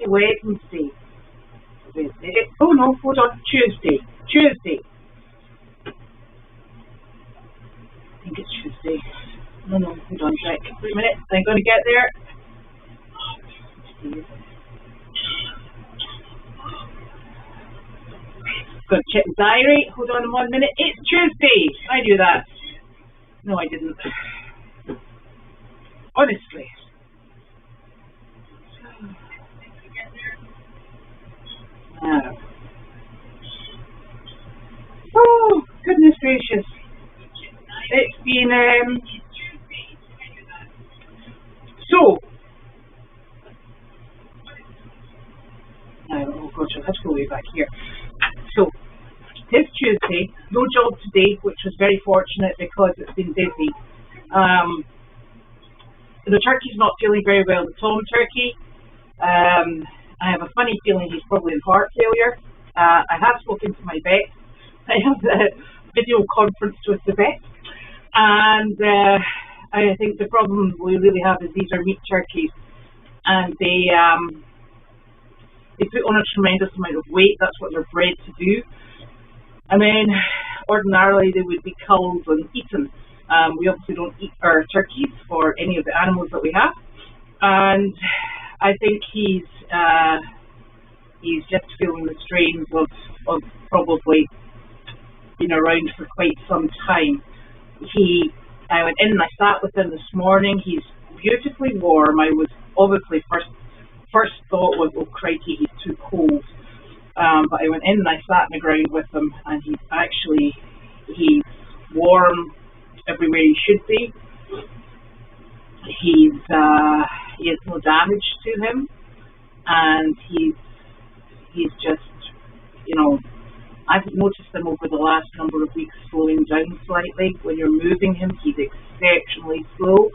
Wednesday. Oh no, hold on, Tuesday. Tuesday. I think it's Tuesday. No, hold on, Jack. Wait a minute, I'm going to get there. Going to check the diary. Hold on 1 minute. It's Tuesday. I knew that. No, I didn't. Honestly. Oh, goodness gracious. It's been, so, oh gosh, I'll have to go way back here. So, it's Tuesday, no job today, which was very fortunate because it's been busy. The turkey's not feeling very well, the Tom turkey. I have a funny feeling he's probably in heart failure. I have spoken to my vet. I have a video conference with the vet. And I think the problem we really have is these are meat turkeys. And they put on a tremendous amount of weight. That's what they're bred to do. And then ordinarily they would be culled and eaten. We obviously don't eat our turkeys or any of the animals that we have. And I think he's just feeling the strains of probably been around for quite some time. I went in and I sat with him this morning. He's beautifully warm. I was obviously first thought was, oh crikey, he's too cold. But I went in and I sat on the ground with him, and he's warm everywhere he should be. He has no damage to him, and he's just, I've noticed him over the last number of weeks slowing down slightly. When you're moving him, he's exceptionally slow.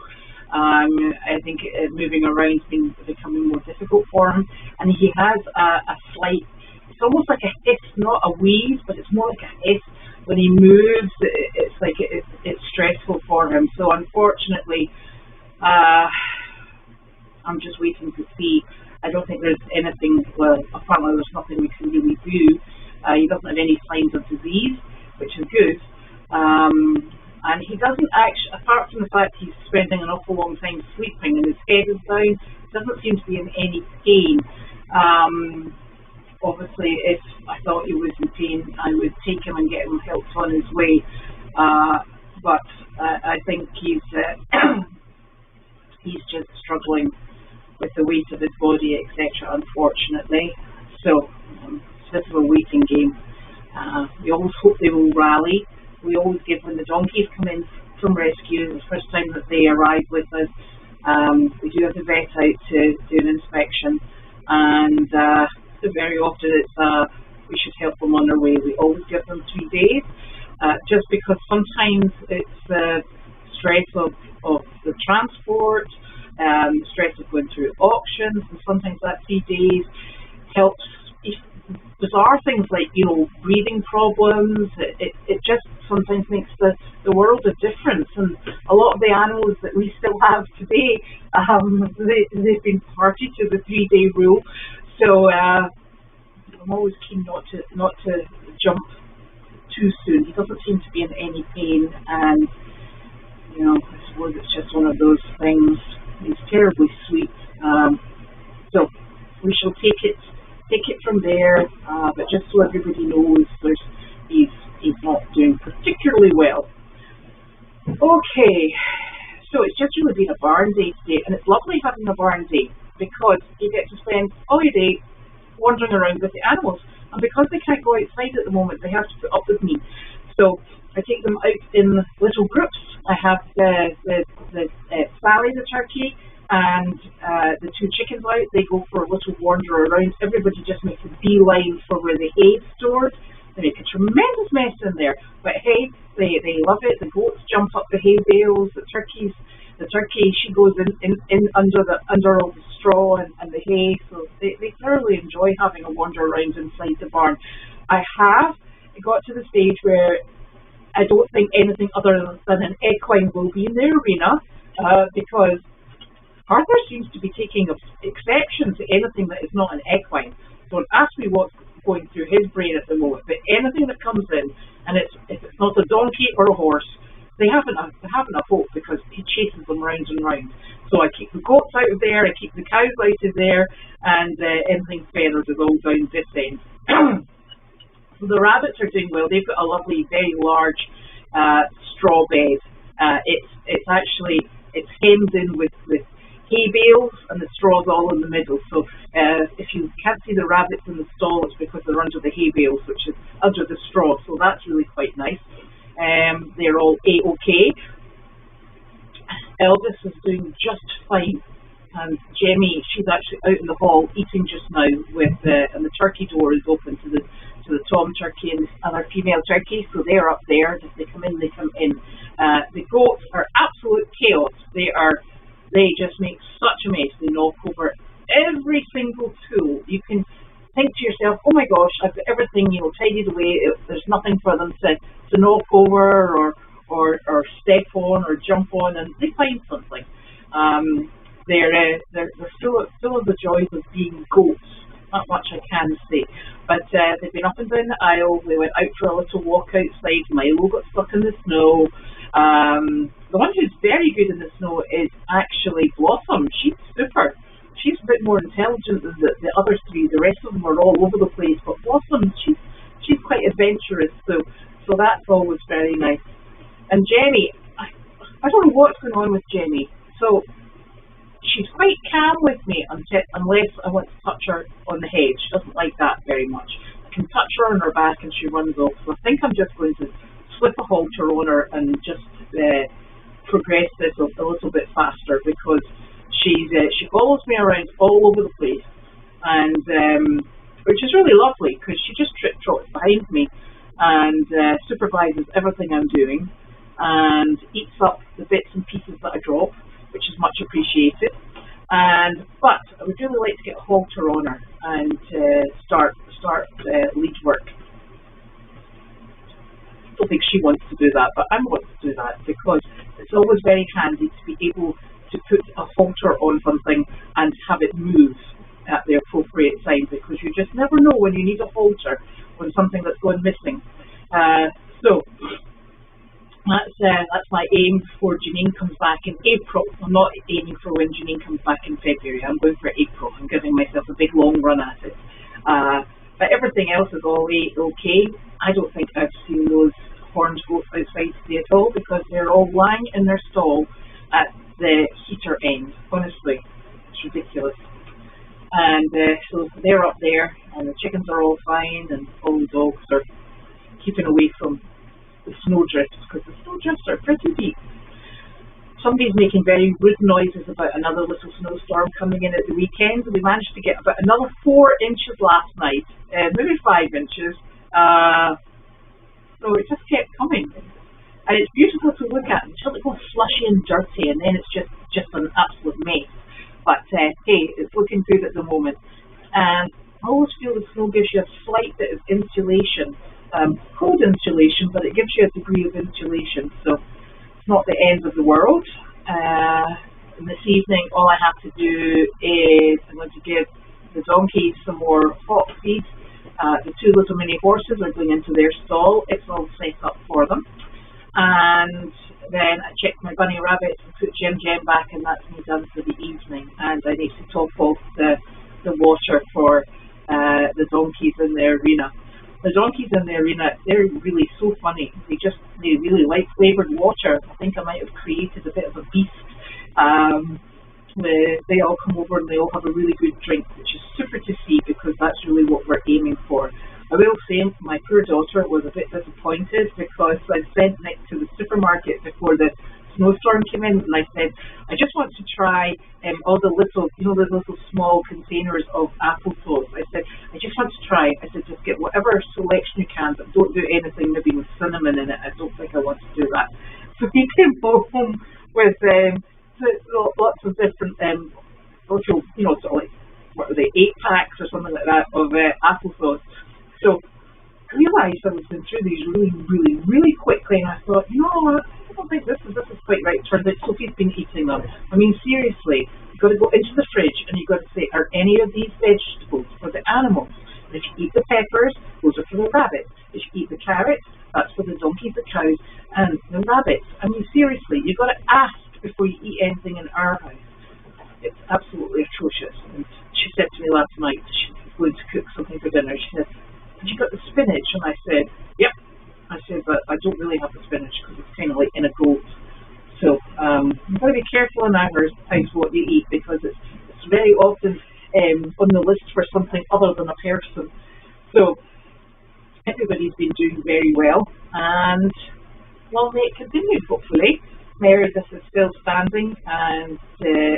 I think moving around is becoming more difficult for him, and he has a slight, it's almost like a hiss, not a wheeze, but it's more like a hiss. When he moves, it's like it's stressful for him. So unfortunately, I'm just waiting to see. I don't think there's anything, well, apparently there's nothing we can really do. He doesn't have any signs of disease, which is good. And he doesn't actually, apart from the fact he's spending an awful long time sleeping and his head is down, doesn't seem to be in any pain. Obviously, if I thought he was in pain, I would take him and get him helped on his way. But I think he's just struggling with the weight of his body, etc., unfortunately. So it's a bit of a waiting game. We always hope they will rally. We always give, when the donkeys come in from rescue, the first time that they arrive with us, we do have the vet out to do an inspection, and very often it's we should help them on their way. We always give them 3 days, just because sometimes it's the stress of the transport, stress of going through auctions, and sometimes that 3 days helps. Bizarre things like, breathing problems, it just sometimes makes the world a difference. And a lot of the animals that we still have today, they've been party to the 3-day rule. So I'm always keen not to jump too soon. He doesn't seem to be in any pain, and I suppose it's just one of those things. He's terribly sweet. So we shall take it from there, but just so everybody knows, he's not doing particularly well. Okay, so it's just really been a barn day today, and it's lovely having a barn day because you get to spend all your day wandering around with the animals, and because they can't go outside at the moment, they have to put up with me. So I take them out in little groups. I have the Sally, the turkey, and the 2 chickens out. They go for a little wander around. Everybody just makes a beeline for where the hay is stored. They make a tremendous mess in there, but hey, they love it. The goats jump up the hay bales. The turkey, she goes in under all the straw and the hay. So they thoroughly enjoy having a wander around inside the barn. I have got to the stage where I don't think anything other than an equine will be in the arena, because Arthur seems to be taking exception to anything that is not an equine. Don't ask me what's going through his brain at the moment, but anything that comes in, and if it's not a donkey or a horse, they haven't a hope, because he chases them round and round. So I keep the goats out of there, I keep the cows out of there, and anything feathered is all down this end. So the rabbits are doing well. They've got a lovely, very large straw bed. It's hemmed in with hay bales, and the straw's all in the middle. So if you can't see the rabbits in the stall, it's because they're under the hay bales, which is under the straw. So that's really quite nice. They're all A-OK. Elvis is doing just fine, and Jemmy, she's actually out in the hall eating just now, and the turkey door is open to the tom turkey and the other female turkeys, so they're up there. If they come in, they come in. The goats are absolute chaos. They just make such a mess. They knock over every single tool. You can think to yourself, oh my gosh, I've got everything, tidied away. There's nothing for them to knock over or step on or jump on, and they find something. They're full of the joys of being goats. Not much I can say, but they've been up and down the aisle. They went out for a little walk outside. Milo got stuck in the snow. The one who's very good in the snow is actually Blossom. She's super. She's a bit more intelligent than the other three. The rest of them are all over the place, but Blossom, she's quite adventurous. So that's always very nice. And Jenny, I don't know what's going on with Jenny. So she's quite calm with me unless I want to touch her on the head. She doesn't like that very much. I can touch her on her back and she runs off. So I think I'm just going to slip a halter on her and just progress this a little bit faster, because she follows me around all over the place, and which is really lovely, because she just trots behind me and supervises everything I'm doing and eats up the bits and pieces that I drop, which is much appreciated. But I would really like to get a halter on her and start lead work. I don't think she wants to do that, but I want to do that, because it's always very handy to be able to put a halter on something and have it move at the appropriate time, because you just never know when you need a halter on something that's gone missing. So that's my aim before Janine comes back in April. I'm not aiming for when Janine comes back in February. I'm going for April. I'm giving myself a big long run at it. But everything else is all okay. I don't think I've seen those horned goats outside today at all, because they're all lying in their stall at the heater end. Honestly, it's ridiculous. And so they're up there, and the chickens are all fine, and all the dogs are keeping away from the snowdrifts, because the snowdrifts are pretty deep. Somebody's making very rude noises about another little snowstorm coming in at the weekend. We managed to get about another 4 inches last night, maybe 5 inches. So it just kept coming. And it's beautiful to look at until it goes slushy and dirty, and then it's just an absolute mess. But hey, it's looking good at the moment. And I always feel the snow gives you a slight bit of insulation. Cold insulation, but it gives you a degree of insulation. So it's not the end of the world. And this evening, all I have to do is I'm going to give the donkeys some more hot feed. The 2 little mini horses are going into their stall. It's all set up for them. And then I check my bunny rabbits and put Jem back, and that's me done for the evening. And I need to top off the water for the donkeys in the arena. The donkeys in the arena, they're really so funny. They really like flavoured water. I think I might have created a bit of a beast. They all come over and they all have a really good drink, which is super to see, because that's really what we're aiming for. I will say my poor daughter was a bit disappointed, because I sent Nick to the supermarket before the snowstorm came in, and I said, I just want to try all the little, the little small containers of applesauce. I said, I just want to try. I said, just get whatever selection you can, but don't do anything maybe with cinnamon in it. I don't think I want to do that. So he came home with lots of different little, sort of like, what were they, 8 packs or something like that of applesauce. So I realised I was going through these really, really, really quickly, and I thought, I don't think this is quite right. Turns out Sophie's been eating them. I mean, seriously, got to go into the fridge and you've got to say, are any of these vegetables for the animals? And if you eat the peppers, those are for the rabbits. If you eat the carrots, that's for the donkeys, the cows, and the rabbits. I mean, seriously, you've got to ask before you eat anything in our house. It's absolutely atrocious. And she said to me last night, she was going to cook something for dinner. She said, have you got the spinach? And I said, yep. I said, but I don't really have the spinach because it's kind of like in a goat. So you've got to be careful in our house what you eat, because it's very often on the list for something other than a person. So everybody's been doing very well, and long may it continue, hopefully. Meredith is still standing, and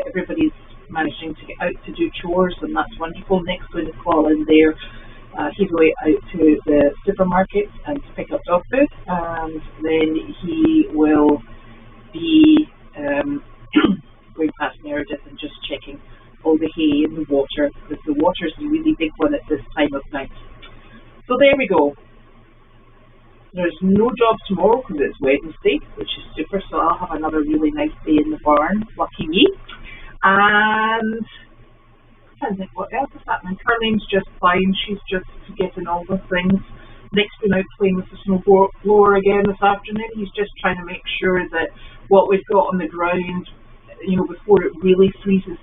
everybody's managing to get out to do chores, and that's wonderful. Nick's going to call in there. He's away out to the supermarket and to pick up dog food, and then he will be going past Meredith and just checking all the hay and the water, because the water is a really big one at this time of night. So there we go. There's no job tomorrow because it's Wednesday, which is super, so I'll have another really nice day in the barn. Lucky me. And I don't think what else is happening. Carlene's just fine. She's just getting all the things. Nick's been out playing with the snow blower again this afternoon. He's just trying to make sure that what we've got on the ground, you know, before it really freezes,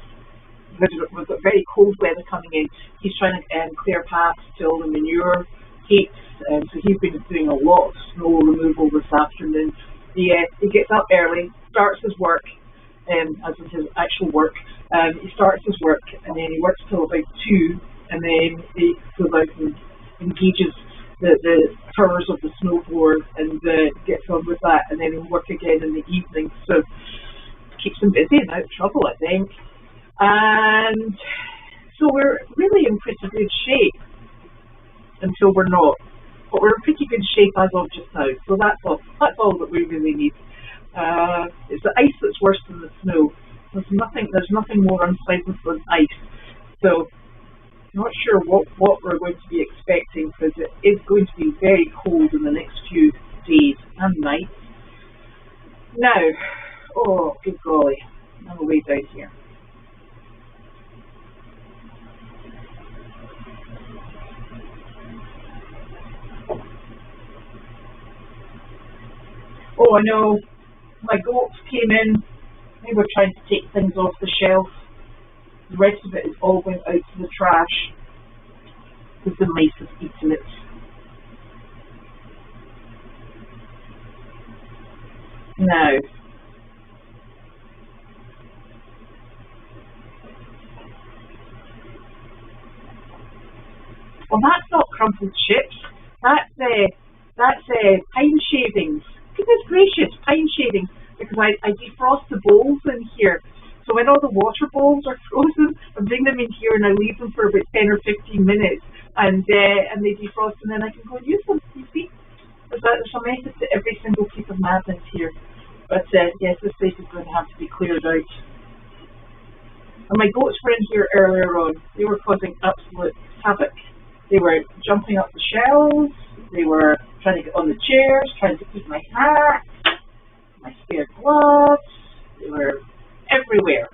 because we've got very cold weather coming in, he's trying to clear paths to all the manure heaps. So he's been doing a lot of snow removal this afternoon. He gets up early, starts his work, as in his actual work. He starts his work and then he works till about 2, and then he goes out and engages the powers of the snowblower and gets on with that, and then he'll work again in the evening. So keeps him busy and out of trouble, I think. And so we're really in pretty good shape until we're not. But we're in pretty good shape as of just now. So that's all that we really need. It's the ice that's worse than the snow. There's nothing more unpleasant than ice. So not sure what we're going to be expecting, because it is going to be very cold in the next few days and nights. Now, oh good golly, I'm way down here. Oh, I know, my goats came in, they were trying to take things off the shelf. The rest of it is all going out to the trash, because the mice have eaten it. Now, well, that's not crumpled chips, that's pine shavings. Goodness gracious, pine shavings, because I defrost the bowls in here. So when all the water bowls are frozen, I bring them in here and I leave them for about 10 or 15 minutes, and they defrost, and then I can go and use them. You see, there's a method to every single piece of madness here. But yes, this place is going to have to be cleared out. And my goats were in here earlier on. They were causing absolute havoc. They were jumping up the shelves. They were trying to get on the chairs, trying to eat my hat, my spare gloves. They were everywhere.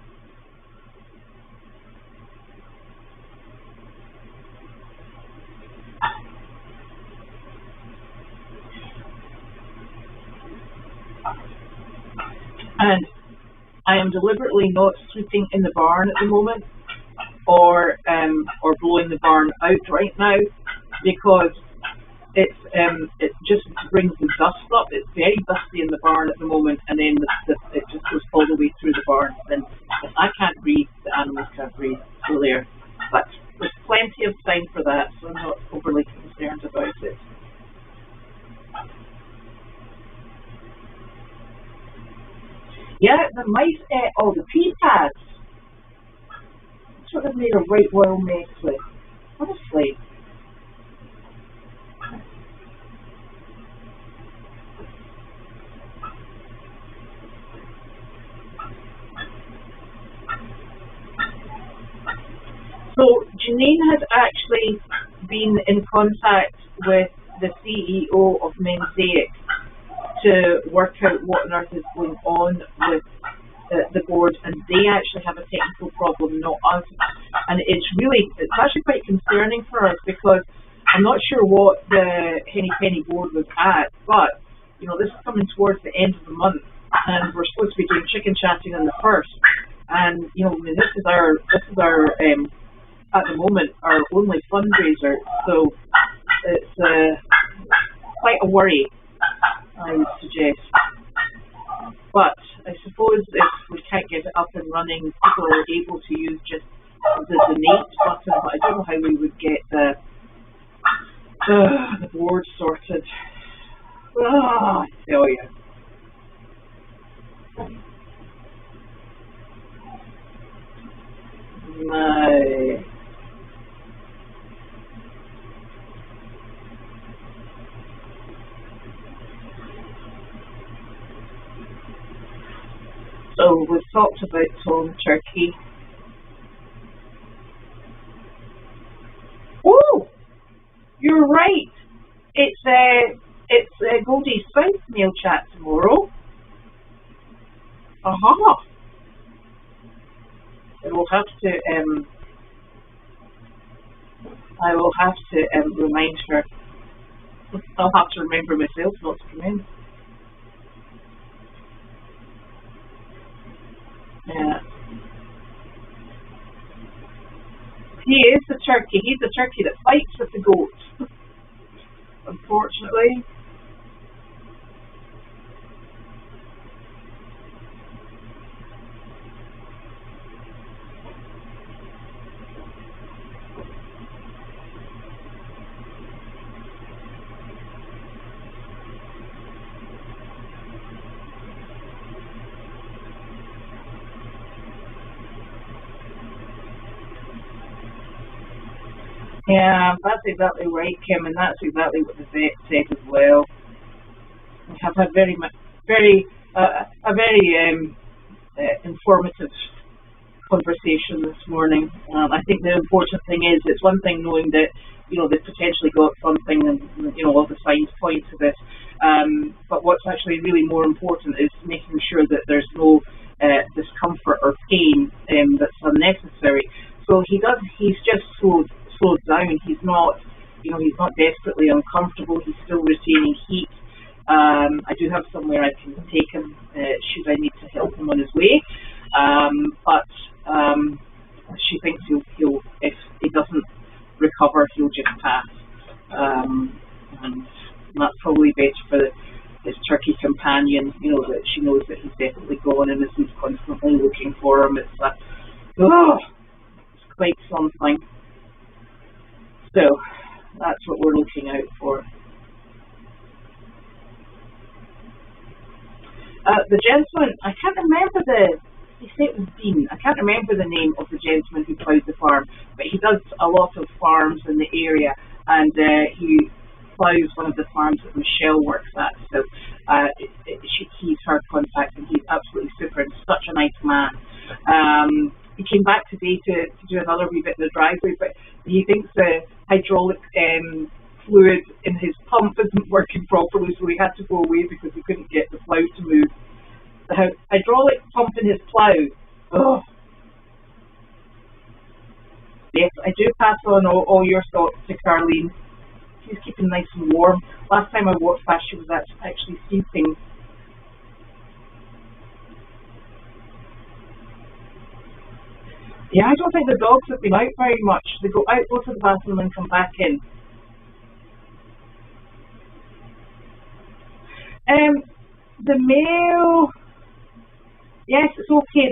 And I am deliberately not sleeping in the barn at the moment, or blowing the barn out right now, because it just brings the dust up. It's very dusty in the barn at the moment, and then it just goes all the way through the barn. And if I can't breathe, the animals can't breathe. So there. But there's plenty of time for that, so I'm not overly concerned about it. Yeah, the mice ate all the pea pads. That's what they've made a right royal mess with. Honestly. So Janine has actually been in contact with the CEO of Mosaic to work out what on earth is going on with the board, and they actually have a technical problem, not us. And it's actually quite concerning for us, because I'm not sure what the Henny Penny board was at, but this is coming towards the end of the month, and we're supposed to be doing chicken chatting on the 1st. And this is our at the moment our only fundraiser, so it's quite a worry, I would suggest. But I suppose if we can't get it up and running, people are able to use just the donate button, but I don't know how we would get the board sorted. I tell you. My. So we've talked about Tom Turkey. Oh, you're right. It's Goldy's South mail chat tomorrow. Aha. I will have to remind her. I'll have to remember myself not to come in. Yeah. He is the turkey. He's the turkey that fights with the goats. Unfortunately. Yeah, that's exactly right, Kim, and that's exactly what the vet said as well. We have had a very informative conversation this morning. I think the important thing is, it's one thing knowing that they've potentially got something, and all the signs point to this. But what's actually really more important is making sure that there's no discomfort or pain that's unnecessary. So he's just slowed down. He's not desperately uncomfortable. He's still retaining heat. I do have somewhere I can take him should I need to help him on his way. But she thinks he'll if he doesn't recover, he'll just pass. And that's probably better for his turkey companion. That she knows that he's definitely gone and isn't constantly looking for him. It's quite something. So that's what we're looking out for. The gentleman, I can't remember they say it was Dean. I can't remember the name of the gentleman who ploughs the farm, but he does a lot of farms in the area, and he ploughs one of the farms that Michelle works at. So he's her contact, and he's absolutely super and such a nice man. He came back today to do another wee bit in the driveway, but he thinks the hydraulic fluid in his pump isn't working properly, so he had to go away because he couldn't get the plough to move. The hydraulic pump in his plough. Oh. Yes, I do pass on all your thoughts to Carlene. She's keeping nice and warm. Last time I walked past, she was actually sleeping. Yeah, I don't think the dogs have been out very much. They go out, go to the bathroom and come back in. The male, yes, it's okay.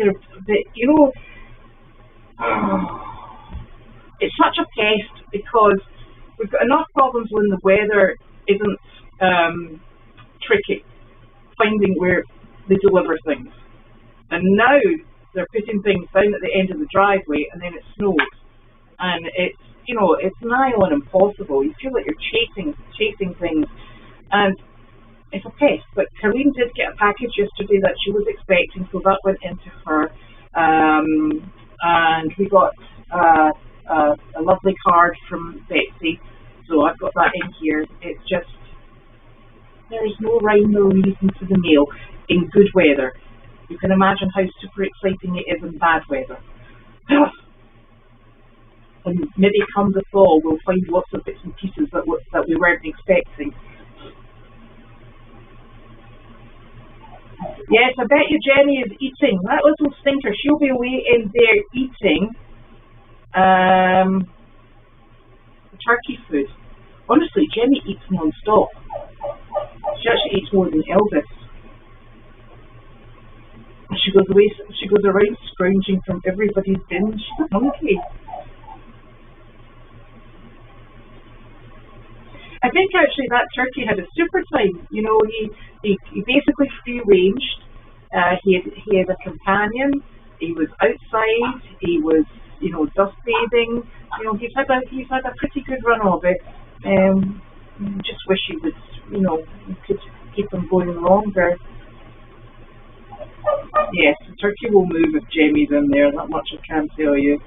It's such a pest because we've got enough problems when the weather isn't tricky, finding where they deliver things. And now they're putting things down at the end of the driveway, and then it snows, and it's nigh on impossible. You feel like you're chasing things, and it's a pest. But Karine did get a package yesterday that she was expecting, so that went into her, and we got a lovely card from Betsy, so I've got that in here. It's just, there is no rhyme or reason to the mail in good weather. You can imagine how super exciting it is in bad weather. And maybe come the fall, we'll find lots of bits and pieces that we weren't expecting. Yes, I bet you Jenny is eating. That little stinker, she'll be away in there eating turkey food. Honestly, Jenny eats non-stop. She actually eats more than Elvis. She goes around scrounging from everybody's bin. She's a monkey. I think actually that turkey had a super time. You know, he basically free ranged. He had a companion. He was outside. He was, you know, dust bathing. You know, he's had a pretty good run of it. Just wish he would, you know, could keep him going longer. Yes, the turkey will move if Jamie's in there. That much I can tell you.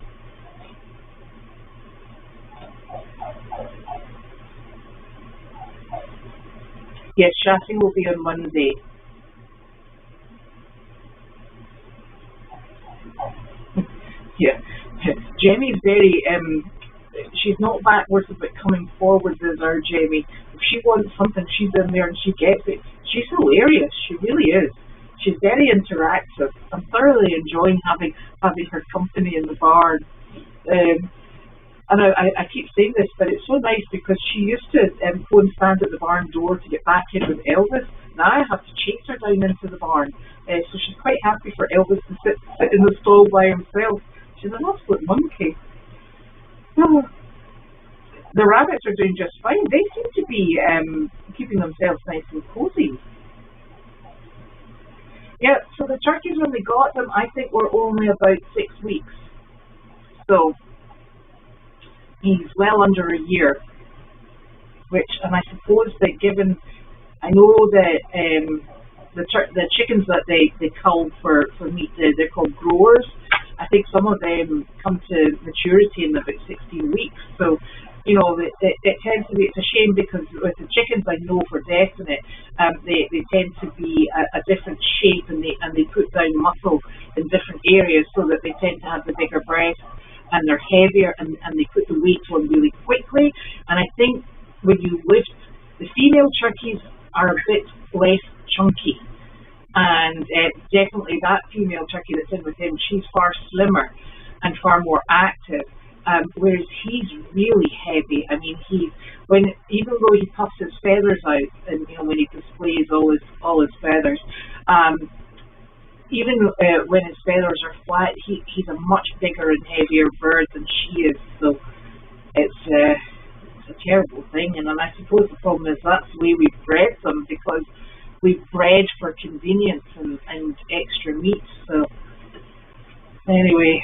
Yes, chatting will be on Monday. Yeah, Jamie's very, she's not backwards about coming forwards as our Jamie. If she wants something, she's in there and she gets it. She's hilarious, she really is. She's very interactive. I'm thoroughly enjoying having her company in the barn. And I keep saying this, but it's so nice because she used to go and stand at the barn door to get back in with Elvis. Now I have to chase her down into the barn. So she's quite happy for Elvis to sit in the stall by himself. She's an absolute monkey. Oh, the rabbits are doing just fine. They seem to be keeping themselves nice and cozy. Yeah, so the turkeys, when we got them, I think were only about 6 weeks. So he's well under a year, and I suppose that given, I know that the chickens that they cull for meat, they're called growers. I think some of them come to maturity in about 16 weeks. So, you know, it tends to be, it's a shame because with the chickens, I know for definite, they tend to be a different shape, and they put down muscle in different areas so that they tend to have the bigger breasts, and they're heavier, and they put the weight on really quickly. And I think when you lift, the female turkeys are a bit less chunky, and definitely that female turkey that's in with him, she's far slimmer and far more active, whereas he's really heavy. I mean, even though he puffs his feathers out, and you know, when he displays all his feathers, even when his feathers are flat, he's a much bigger and heavier bird than she is. So it's a terrible thing. And I suppose the problem is that's the way we've bred them, because we've bred for convenience and extra meat. So anyway.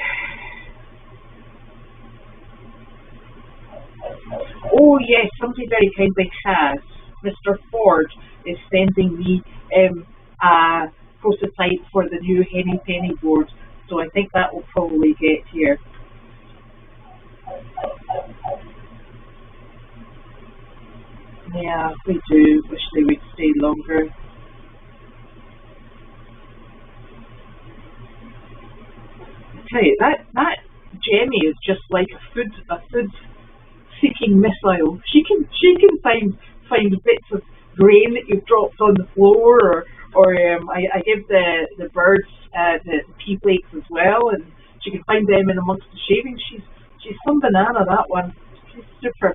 Oh yes, somebody very kindly has. Mr. Ford is sending me a prototype for the new Henny Penny board, so I think that will probably get here. Yeah, we do wish they would stay longer. I tell you, that Jenny is just like a food seeking missile. She can find bits of grain that you've dropped on the floor, or I give the birds the pea flakes as well, and she can find them in amongst the shavings. She's some banana, that one. She's super.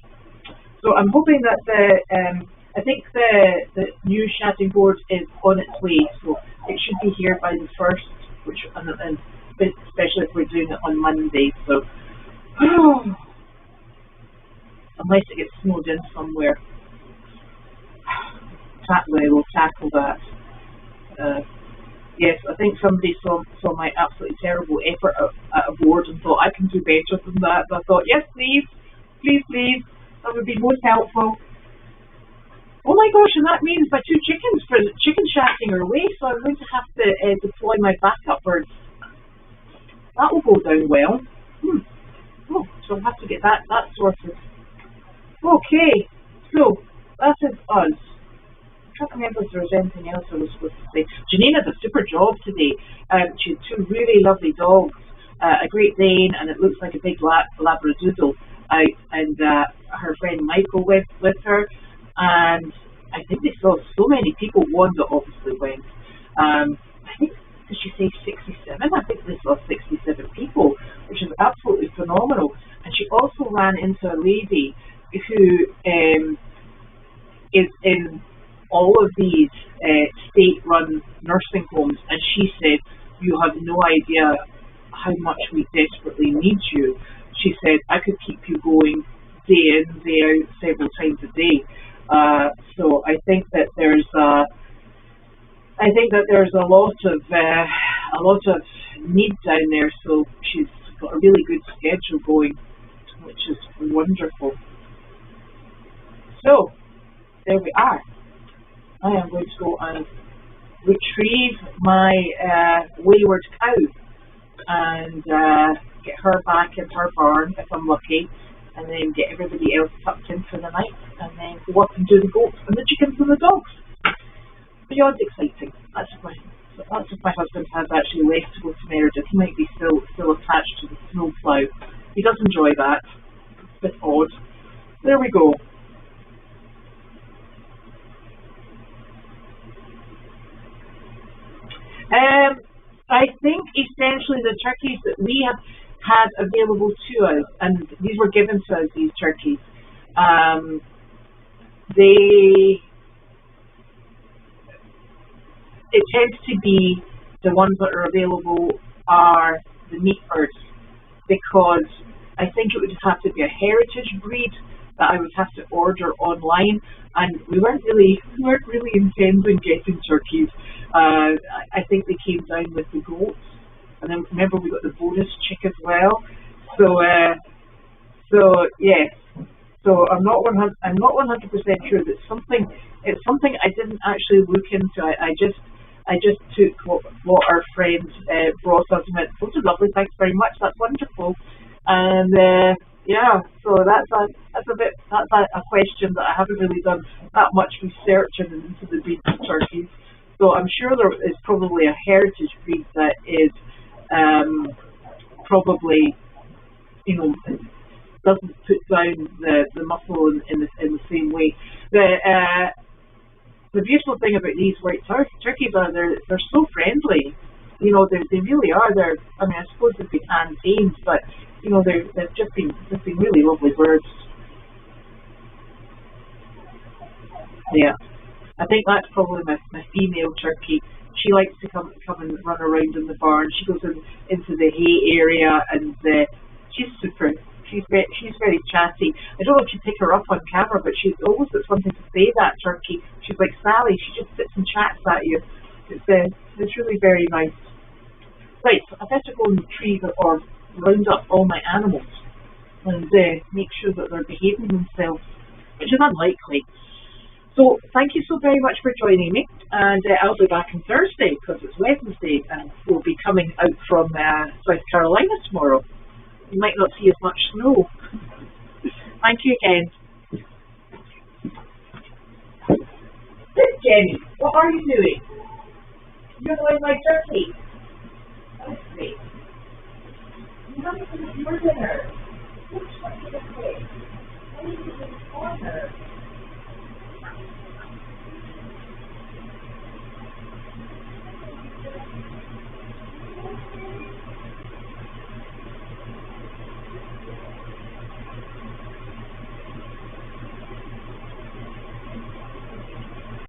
So I'm hoping that I think the new chatting board is on its way, so it should be here by the 1st, and especially if we're doing it on Monday. So unless it gets snowed in somewhere, we'll tackle that. Yes, I think somebody saw my absolutely terrible effort at a board and thought I can do better than that. And I thought, yes, please, that would be most helpful. Oh my gosh, and that means my 2 chickens for the chicken chatting are away, so I'm going to have to deploy my backup birds. That will go down well. Oh, so I'll have to get that sorted. Okay, so that is us. trying to remember if there was anything else I was supposed to say. Janine had a super job today. She had two really lovely dogs, a Great Dane, and it looks like a big Labradoodle out, and her friend Michael went with her, and I think they saw so many people. Wanda obviously went. I think, did she say 67? I think they saw 67 people, which is absolutely phenomenal. And she also ran into a lady who is in all of these state-run nursing homes, and she said, "You have no idea how much we desperately need you." She said, "I could keep you going day in, day out, several times a day." So I think that there's a lot of need down there. So she's got a really good schedule going, which is wonderful. So there we are. I am going to go and retrieve my wayward cow and get her back in her barn if I'm lucky, and then get everybody else tucked in for the night, and then go up and do the goats and the chickens and the dogs. Beyond exciting. That's if my husband has actually left to go to Meredith. He might be still attached to the snowplow. He does enjoy that. It's a bit odd. There we go. I think essentially the turkeys that we have had available to us, and these were given to us, these turkeys, it tends to be the ones that are available are the meat birds, because I think it would have to be a heritage breed that I would have to order online, and we weren't really intending getting turkeys. I think they came down with the goats, and then remember we got the bonus chick as well. So yes. So I'm not 100% sure that it's something I didn't actually look into. I just took what our friend brought us and went, "Those are lovely, thanks very much, that's wonderful." And yeah, so that's a question that I haven't really done that much research into the breeds of turkeys. So I'm sure there is probably a heritage breed that is probably, doesn't put down the muscle in the same way. The beautiful thing about these white turkeys are they're so friendly. They really are. I suppose they've been hand tamed, but they've just been really lovely birds. Yeah, I think that's probably my female turkey. She likes to come and run around in the barn. She goes into the hay area, and she's super. She's very chatty. I don't know if you pick her up on camera, but she's always got something to say, that turkey. She's like Sally. She just sits and chats at you. It's really very nice. Right, so I better go and retrieve or round up all my animals and make sure that they're behaving themselves, which is unlikely. So thank you so very much for joining me, and I'll be back on Thursday because it's Wednesday, and we'll be coming out from South Carolina tomorrow. You might not see as much snow. Thank you again. Jenny, what are you doing? You're like my turkey. That's great. You haven't finished your dinner. What's your favorite? I need to do this for her.